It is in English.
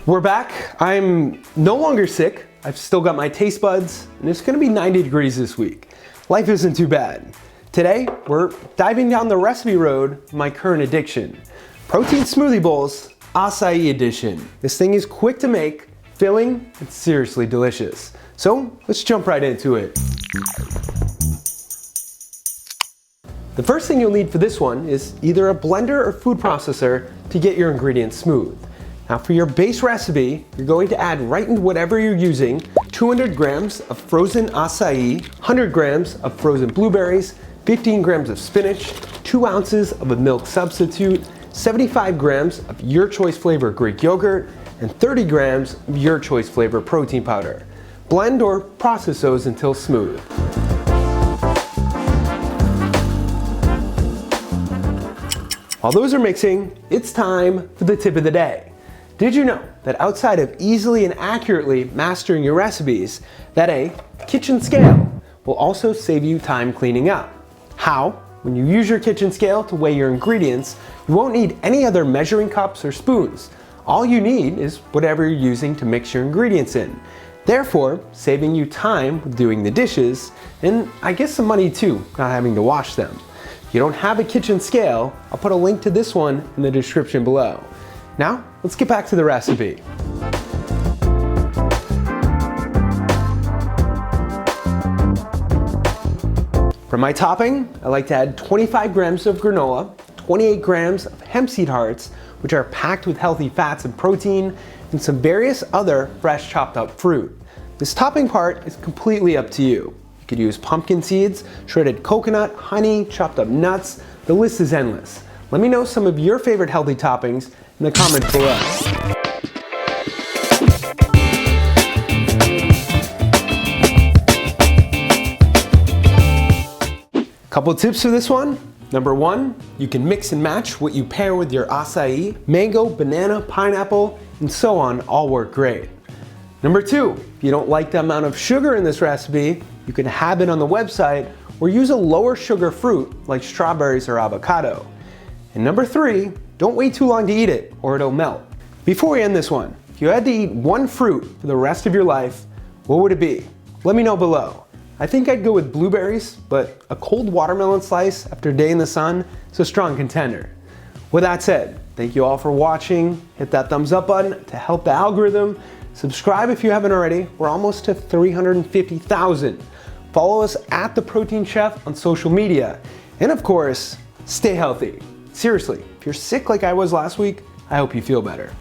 We're back. I'm no longer sick. I've still got my taste buds, and it's gonna be 90 degrees this week. Life isn't too bad. Today, we're diving down the recipe road of my current addiction. Protein smoothie bowls, acai edition. This thing is quick to make, filling, and seriously delicious. So let's jump right into it. The first thing you'll need for this one is either a blender or food processor to get your ingredients smooth. Now for your base recipe, you're going to add right into whatever you're using 200 grams of frozen acai, 100 grams of frozen blueberries, 15 grams of spinach, 2 ounces of a milk substitute, 75 grams of your choice flavor Greek yogurt, and 30 grams of your choice flavor protein powder. Blend or process those until smooth. While those are mixing, it's time for the tip of the day. Did you know that outside of easily and accurately mastering your recipes, that a kitchen scale will also save you time cleaning up? How? When you use your kitchen scale to weigh your ingredients, you won't need any other measuring cups or spoons. All you need is whatever you're using to mix your ingredients in. Therefore, saving you time with doing the dishes, and I guess some money too, not having to wash them. If you don't have a kitchen scale, I'll put a link to this one in the description below. Now, let's get back to the recipe. For my topping, I like to add 25 grams of granola, 28 grams of hemp seed hearts, which are packed with healthy fats and protein, and some various other fresh chopped up fruit. This topping part is completely up to you. You could use pumpkin seeds, shredded coconut, honey, chopped up nuts. The list is endless. Let me know some of your favorite healthy toppings in the comments below. Couple tips for this one. Number 1, you can mix and match what you pair with your acai. Mango, banana, pineapple, and so on all work great. Number 2, if you don't like the amount of sugar in this recipe, you can have it on the website or use a lower sugar fruit like strawberries or avocado. And number 3, don't wait too long to eat it or it'll melt. Before we end this one, if you had to eat one fruit for the rest of your life, what would it be? Let me know below. I think I'd go with blueberries, but a cold watermelon slice after a day in the sun is a strong contender. With that said, thank you all for watching. Hit that thumbs up button to help the algorithm. Subscribe if you haven't already. We're almost to 350,000. Follow us at The Protein Chef on social media. And of course, stay healthy. Seriously, if you're sick like I was last week, I hope you feel better.